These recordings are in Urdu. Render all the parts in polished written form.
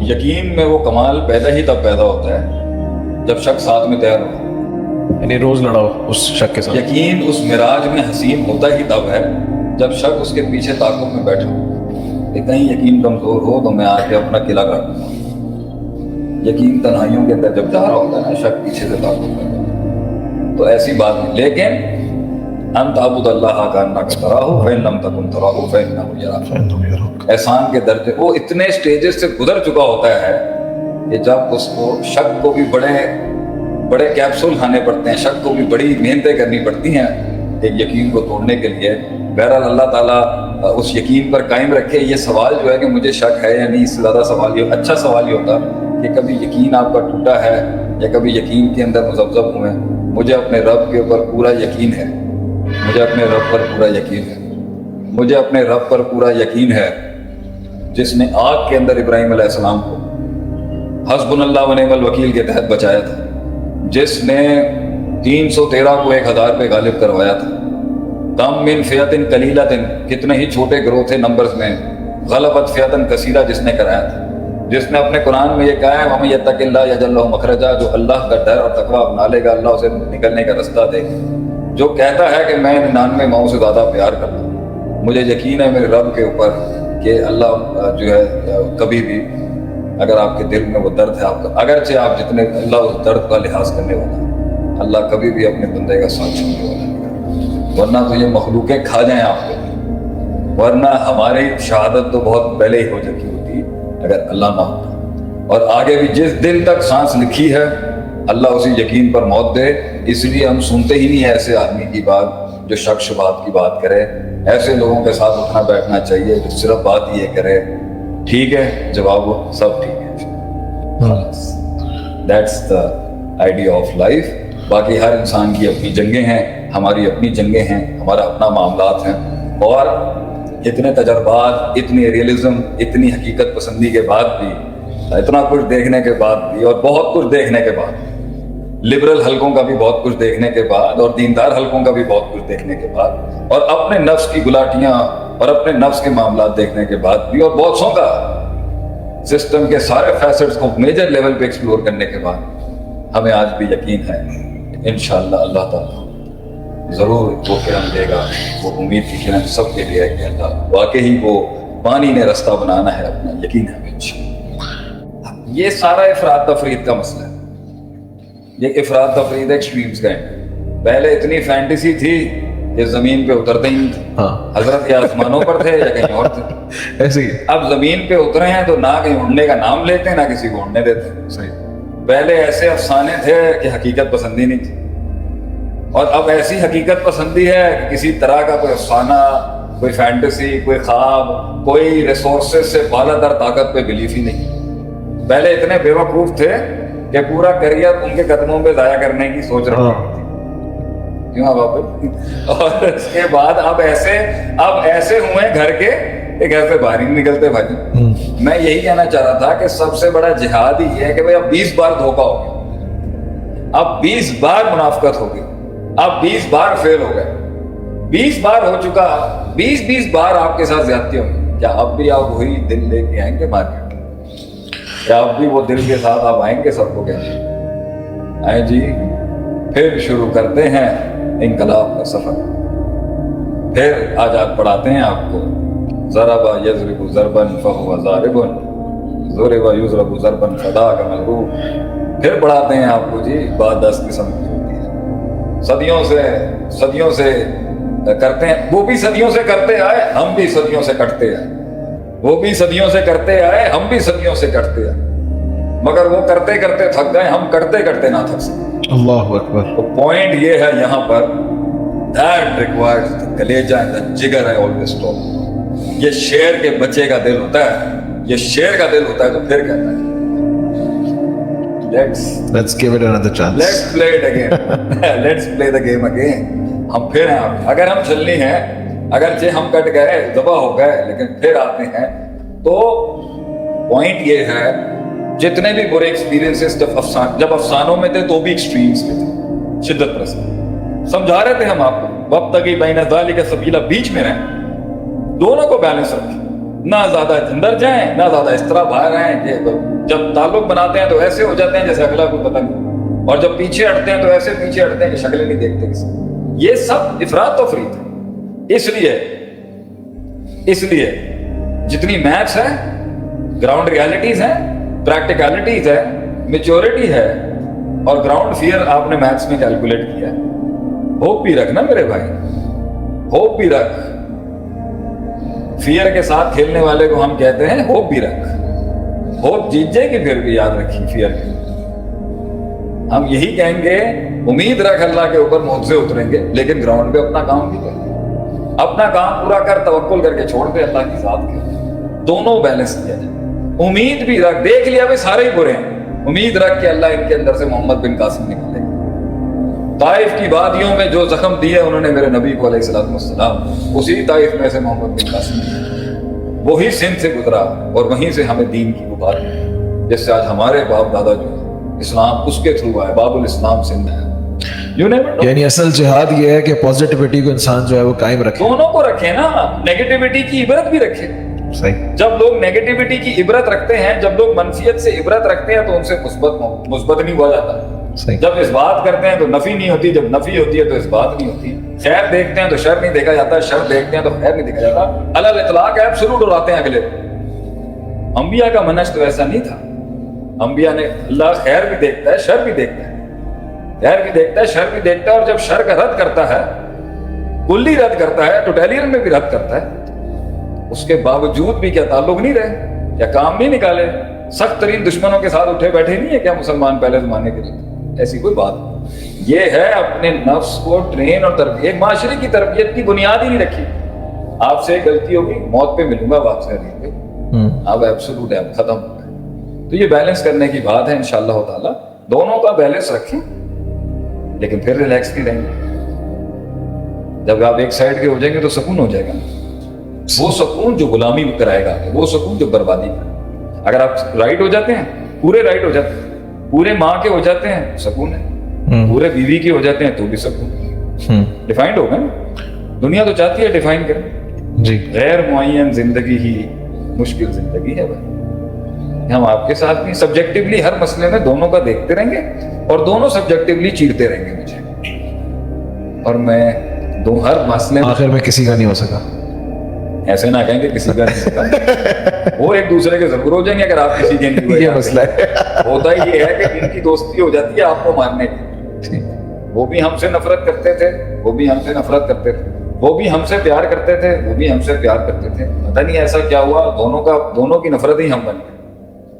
یقین میں وہ کمال پیدا ہی تب پیدا ہوتا ہے جب شک ساتھ میں تیار ہو، یعنی روز لڑاؤ اس شک کے ساتھ. یقین اس معراج میں حسین ہوتا ہی تب ہے جب شک اس کے پیچھے تعاقب میں بیٹھا ہو. کہ کہیں یقین کمزور ہو تو میں آ کے اپنا قلعہ کر دوں. یقین تنہائیوں کے اندر جب جا رہا ہوتا ہے نا، شک پیچھے سے تعاقب میں، تو ایسی بات نہیں. لیکن ان تعبد اللہ کانک تراہ فإن لم تکن تراہ فإنہ یراک. احسان کے درجے وہ اتنے سٹیجز سے گزر چکا ہوتا ہے کہ جب اس کو شک کو بھی بڑے کیپسول کھانے پڑتے ہیں، شک کو بھی بڑی محنتیں کرنی پڑتی ہیں ایک یقین کو توڑنے کے لیے. بہرحال اللہ تعالیٰ اس یقین پر قائم رکھے. یہ سوال جو ہے کہ مجھے شک ہے یا نہیں، اس سے زیادہ سوال یہ اچھا سوال یہ ہوتا کہ کبھی یقین آپ کا ٹوٹا ہے یا کبھی یقین کے اندر مذبذب ہوئے. مجھے اپنے رب کے اوپر پورا یقین ہے، مجھے اپنے رب پر پورا یقین ہے، مجھے اپنے رب پر پورا یقین ہے جس نے آگ کے اندر ابراہیم علیہ السلام کو حسبنا اللہ ونعم الوکیل کے تحت بچایا تھا، جس نے 313 کو 1000 پہ غالب کروایا تھا. کم من فئۃ قلیلۃ، کتنے ہی چھوٹے گروہ تھے نمبرز میں، غلبت فئۃ کثیرہ جس نے کرایا تھا، جس نے اپنے قرآن میں یہ کہا ہے وَمَن يَتَّقِ اللَّهَ يَجْعَل لَّهُ مَخْرَجًا، جو اللہ کا ڈر اور تقویٰ اپنا لے گا اللہ اسے نکلنے کا رستہ دے گا. جو کہتا ہے کہ میں 99 ماؤں سے زیادہ پیار کرتا ہوں، مجھے یقین ہے میرے رب کے اوپر کہ اللہ جو ہے کبھی بھی اگر آپ کے دل میں وہ درد ہے آپ کا، اگرچہ آپ جتنے اللہ اس درد کا لحاظ کرنے والا ہے، اللہ کبھی بھی اپنے بندے کا ساتھ چھوڑنے والا نہیں، ورنہ تو یہ مخلوقیں کھا جائیں آپ کو، ورنہ ہماری شہادت تو بہت پہلے ہی ہو چکی ہوتی اگر اللہ نہ ہوتا. اور آگے بھی جس دن تک سانس لکھی ہے اللہ اسی یقین پر موت دے. اس لیے ہم سنتے ہی نہیں ایسے آدمی کی بات جو شک شبہات کی بات کرے. ایسے لوگوں کے ساتھ اٹھنا بیٹھنا چاہیے جو صرف بات یہ کرے ٹھیک ہے، جواب وہ سب ٹھیک ہے. That's the idea of life. باقی ہر انسان کی اپنی جنگیں ہیں، ہماری اپنی جنگیں ہیں، ہمارا اپنا معاملات ہیں. اور اتنے تجربات، اتنی ریئلزم، اتنی حقیقت پسندی کے بعد بھی، اتنا کچھ دیکھنے کے بعد بھی، اور بہت کچھ دیکھنے کے بعد، لبرل حلقوں کا بھی بہت کچھ دیکھنے کے بعد، اور دیندار حلقوں کا بھی بہت کچھ دیکھنے کے بعد، اور اپنے نفس کی گلاٹیاں اور اپنے نفس کے معاملات دیکھنے کے بعد بھی، اور بہت سو کا سسٹم کے سارے فیسٹس کو میجر لیول پہ ایکسپلور کرنے کے بعد ہمیں آج بھی یقین ہے انشاءاللہ اللہ تعالیٰ ضرور وہ کرم دے گا. وہ امید کی کرم سب کے لیے ہے کہ اللہ واقعی وہ پانی نے رستہ بنانا ہے اپنا، یقین ہے انشاءاللہ. یہ سارا افراد تفرید کا مسئلہ ہے. یہ افراد تفرید ایکسٹریمز کا ہے. پہلے اتنی فینٹیسی تھی کہ زمین پہ اترتے ہی تھے، حضرت یا آسمانوں پر تھے یا کہیں اور تھے. ایسے ہی اب زمین پہ اترے ہیں تو نہ کہیں اڑنے کا نام لیتے ہیں نہ کسی کو اڑنے دیتے ہیں. صحیح. پہلے ایسے افسانے تھے کہ حقیقت پسندی نہیں تھی، اور اب ایسی حقیقت پسندی ہے کہ کسی طرح کا کوئی افسانہ، کوئی فینٹیسی، کوئی خواب، کوئی ریسورسز سے بالاتر طاقت پہ بلیف ہی نہیں. پہلے اتنے بے وقوف تھے کہ پورا کریئر ان کے قدموں پہ ضائع کرنے کی سوچ رہے تھے. کیوں آپ؟ اور اس کے بعد اب ایسے ہوئے گھر کے کہ گھر سے باہر ہی نہیں نکلتے بھائی. میں یہی کہنا چاہ رہا تھا کہ سب سے بڑا جہاد ہی یہ ہے کہ بھائی اب 20 بار دھوکہ ہو گیا، اب 20 بار منافقت ہو گئی، اب 20 بار فیل ہو گئے، 20 بار ہو چکا، 20 بار آپ کے ساتھ زیادتی ہوگی. کیا اب بھی آپ وہی دل لے کے آئیں گے مارکیٹ؟ کیا اب بھی وہ دل کے ساتھ آپ آئیں گے سب کو کہیں آئیں جی پھر شروع کرتے ہیں انقلاب کا سفر؟ پھر آج آپ پڑھاتے ہیں آپ کو ضرب یضرب ضربا فهو ضارب، ضرب یضرب ضربا فذاک مضروب. پھر پڑھاتے ہیں آپ کو جی بات 10 قسم کی ہوتی ہے. صدیوں سے کرتے ہیں، وہ بھی صدیوں سے کرتے آئے، ہم بھی صدیوں سے کٹتے آئے. وہ بھی صدیوں سے کرتے آئے، ہم بھی صدیوں سے کٹتے آئے. مگر وہ کرتے کرتے تھک گئے، ہم کرتے کرتے نہ تھک سکے. اللہ اکبر. تو پوائنٹ یہ ہے یہاں پر that requires the کلیجہ and the جگر ہے always talk. یہ شیر کے بچے کا دل ہوتا ہے، یہ شیر کا دل ہوتا ہے تو پھر کہتا ہے Let's give it another chance. Let's play it again. Let's play the game again. ہم پھر ہیں. اگر ہم چلنی ہیں، اگرچہ ہم کٹ گئے، ذبح ہو گئے، لیکن پھر آتے ہیں. تو پوائنٹ یہ ہے جتنے بھی برے ایکسپیرینسز جب افسانوں میں تھے تو بھی ایکسٹریمز میں تھے، شدت پرست. سمجھا رہے تھے ہم آپ کو وابتغی بین ذالک سبیلا، بیچ میں رہیں، دونوں کو بیلنس رکھیں. نہ زیادہ اندر جائیں نہ زیادہ اس طرح باہر آئیں کہ جب تعلق بناتے ہیں تو ایسے ہو جاتے ہیں جیسے اگلا کوئی پتہ نہیں، اور جب پیچھے ہٹتے ہیں تو ایسے پیچھے ہٹتے ہیں کہ شکلیں نہیں دیکھتے کسی. یہ سب افراط و تفریط ہے. اس لیے جتنی میتھس ہے، گراؤنڈ ریالٹیز ہیں، پریکٹیکلٹیز ہے، میچورٹی ہے اور گراؤنڈ فیئر آپ نے میتھس میں کیلکولیٹ کیا ہے. ہوپ بھی رکھ نا میرے بھائی، ہوپ بھی رکھ. فیئر کے ساتھ کھیلنے والے کو ہم کہتے ہیں ہوپ بھی رکھ. ہوپ جیت جائے گی پھر بھی یاد رکھی فیئر کے. ہم یہی کہیں گے امید رکھ اللہ کے اوپر معجزے اتریں گے، لیکن گراؤنڈ پہ اپنا کام بھی کر، اپنا کام پورا کر، توکل کر کے چھوڑ دے اللہ کی ذات کے. دونوں بیلنس کیا جائے. امید بھی رکھ، دیکھ لیا بھائی سارے ہی برے ہیں، امید رکھ کہ اللہ ان کے اندر سے محمد بن قاسم نکالے گا. طائف کی وادیوں میں جو زخم دیے انہوں نے میرے نبی کو علیہ الصلوۃ والسلام، اسی طائف میں سے محمد بن قاسم وہی سندھ سے گزرا اور وہیں سے ہمیں دین کی وہ بات ملی جس سے آج ہمارے باپ دادا جو ہے اسلام اس کے تھرو آئے. باب الاسلام سندھ ہے. یعنی اصل جہاد یہ ہے کہ پازیٹیوٹی کو انسان جو ہے وہ قائم رکھے. دونوں کو رکھے نا، نیگیٹیوٹی کی عبرت بھی رکھے. صحیح. جب لوگ نیگیٹیوٹی کی عبرت رکھتے ہیں، جب لوگ منفیت سے عبرت رکھتے ہیں تو ان سے مثبت نہیں ہوا جاتا. صحیح. جب اس بات کرتے ہیں تو نفی نہیں ہوتی، جب نفی ہوتی ہے تو اس بات نہیں ہوتی. خیر دیکھتے ہیں تو شر نہیں دیکھا جاتا، شر دیکھتے ہیں تو خیر نہیں دیکھا جاتا. الگ اطلاق ایبسولوٹ اڑاتے ہیں اگلے. انبیاء کا منہج تو ایسا نہیں تھا. انبیاء نے اللہ خیر بھی دیکھتا ہے، شر بھی دیکھتا ہے، خیر بھی دیکھتا ہے، شر بھی دیکھتا ہے. اور جب شر کا رد کرتا ہے، کلی رد کرتا ہے، ٹوٹیلین میں بھی رد کرتا ہے، اس کے باوجود بھی کیا تعلق نہیں رہے، کیا کام نہیں نکالے، سخت ترین دشمنوں کے ساتھ اٹھے بیٹھے نہیں ہے کیا مسلمان پہلے زمانے کے لیے؟ ایسی کوئی بات نہیں. یہ ہے اپنے نفس کو ٹرین اور تربیت. معاشرے کی تربیت کی بنیاد ہی نہیں رکھی. آپ سے غلطی ہوگی، موت پہ ملوں گا آپ سے، آپ ایبسولوٹ ہے، ختم ہو گئے. تو یہ بیلنس کرنے کی بات ہے انشاءاللہ تعالی. دونوں کا بیلنس رکھیں لیکن پھر ریلیکس بھی رہیں گے. جب آپ ایک سائڈ کے ہو جائیں گے تو سکون ہو جائے گا. وہ سکون جو غلامی کرائے گا، وہ سکون جو بربادی کرے. اگر آپ رائٹ ہو جاتے ہیں، پورے رائٹ ہو جاتے ہیں، پورے ماں کے ہو جاتے ہیں سکون ہے، پورے بیوی کے ہو جاتے ہیں تو بھی سکون. ڈیفائنڈ ہو گئے. دنیا تو چاہتی ہے ڈیفائن کریں جی. غیر معین زندگی ہی مشکل زندگی ہے بھائی. ہم آپ کے ساتھ بھی سبجیکٹیولی ہر مسئلے میں دونوں کا دیکھتے رہیں گے اور دونوں سبجیکٹیولی چیرتے رہیں گے مجھے، اور میں ہر مسئلے آخر میں کسی کا نہیں ہو سکا. ایسے نہ کہیں کہ کسی کا نہیں سکا. وہ ایک دوسرے کے ضرور ہو جائیں گے اگر آپ کسی کے نہیں ہوئے. یہ مسئلہ ہے. ہوتا ہی یہ ہے کہ ان کی دوستی ہو جاتی ہے آپ کو مارنے کی. وہ بھی ہم سے نفرت کرتے تھے، وہ بھی ہم سے نفرت کرتے تھے، وہ بھی ہم سے پیار کرتے تھے، وہ بھی ہم سے پیار کرتے تھے. پتہ نہیں ایسا کیا ہوا، دونوں کی نفرت ہی ہم بن گئے.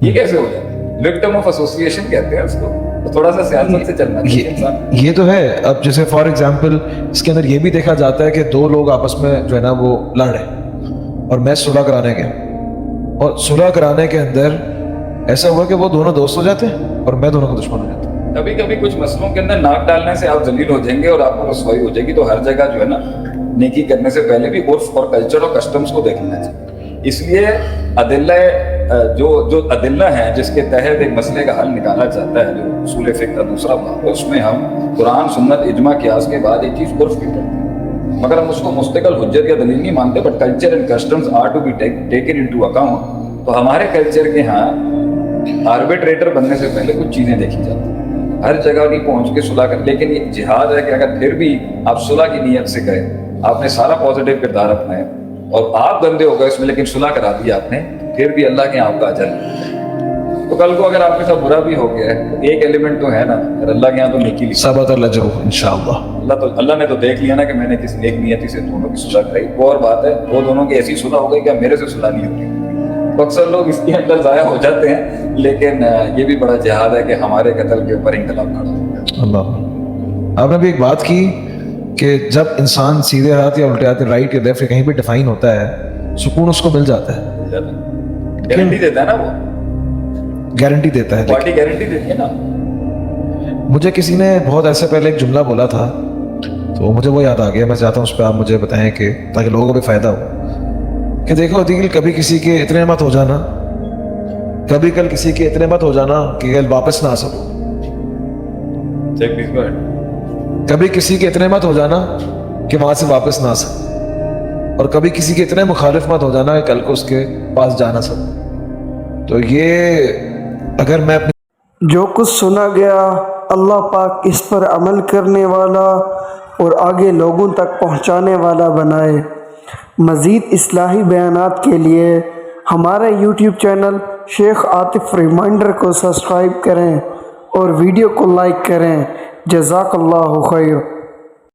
یہ کیسے ہو جاتا ہے؟ وکٹم آف ایسوسیشن کہتے ہیں اس کو. تھوڑا سا سیاست سے چلنا چاہیے انسان. یہ تو ہے. اب جیسے فار ایگزامپل اس کے اندر یہ بھی دیکھا جاتا ہے کہ دو لوگ آپس میں جو ہے نا وہ لڑ رہے ہیں اور میں صلح کرانے گیا، اور صلح کرانے کے اندر ایسا ہوا کہ وہ دونوں دوست ہو جاتے ہیں اور میں دونوں کا دشمن ہو جاتا ہوں. کبھی کبھی کچھ مسئلوں کے اندر ناک ڈالنے سے آپ ذلیل ہو جائیں گے اور آپ کو رسوائی ہو جائے گی. تو ہر جگہ جو ہے نا نیکی کرنے سے پہلے بھی عرف اور کلچر اور کسٹمز کو دیکھ لینا چاہیے. اس لیے جو ادلہ ہیں جس کے تحت ایک مسئلے کا حل نکالا جاتا ہے، جو اصول فقہ کا دوسرا باب ہے، اس میں ہم قرآن سنت اجماع قیاس کے بعد ایک چیز عرف بھی پڑھتے ہیں، مگر ہم اس کو مستقل حجت یا دلیل نہیں مانتے. But culture and customs are to be taken into account. تو ہمارے کلچر کے ہاں آربیٹریٹر بننے سے پہلے کچھ چیزیں دیکھی جاتی ہیں. ہر جگہ نہیں پہنچ کے صلح کر، لیکن یہ جہاد ہے کہ اگر پھر بھی آپ صلح کی نیت سے کریں، آپ نے سارا پازیٹیو کردار اپنائے اور آپ گندے ہو گئے اس میں لیکن صلح کرا دی آپ نے، پھر بھی اللہ کے آپ کا اجر ہے. تو کل کو اگر آپ کے ساتھ برا بھی ہو گیا ہے تو ایک ایلیمنٹ تو ہے نا، اگر اللہ کے یہاں تو نیکی لکھی. ثبت الاجر انشاءاللہ. اللہ نے تو دیکھ لیا نا کہ میں نے کس نیک نیتی سے دونوں کی صلح کرائی. وہ اور بات ہے وہ دونوں کی ایسی صلح ہو گئی کہ میرے سے صلح نہیں ہوتی. اکثر لوگ اس کے اندر ضائع ہو جاتے ہیں، لیکن یہ بھی بڑا جہاد ہے کہ ہمارے قتل کے اوپر انقلاب کھڑا ہو گیا. اللہ. آپ نے بھی ایک بات کی کہ جب انسان سیدھے ہاتھ یا الٹے ہاتھ، رائٹ یا لیفٹ کہیں بھی ڈیفائن ہوتا ہے، سکون اس کو مل جاتا ہے. گارنٹی دیتا ہے نا، وہ گارنٹی دیتا ہے. پارٹی گارنٹی دیتی ہے نا. مجھے کسی نے بہت ایسے پہلے ایک جملہ بولا تھا تو مجھے وہ یاد آ گیا. میں چاہتا ہوں اس پہ آپ مجھے بتائیں کہ تاکہ لوگوں کو بھی فائدہ ہو. کہ دیکھو عدیل، کبھی کسی کے اتنے مت ہو جانا، کبھی کل کسی کے اتنے مت ہو جانا کہ کل واپس نہ آ سکو. کبھی کسی کے اتنے مت ہو جانا کہ وہاں سے واپس نہ آ سکو. اور کبھی کسی کے اتنے مخالف مت ہو جانا کہ کل کو اس کے پاس جا نہ سکو۔ تو یہ اگر میں اپنی جو کچھ سنا گیا اللہ پاک اس پر عمل کرنے والا اور آگے لوگوں تک پہنچانے والا بنائے۔ مزید اصلاحی بیانات کے لیے ہمارے یوٹیوب چینل شیخ عاطف ریمائنڈر کو سبسکرائب کریں اور ویڈیو کو لائک کریں۔ جزاک اللہ خیر۔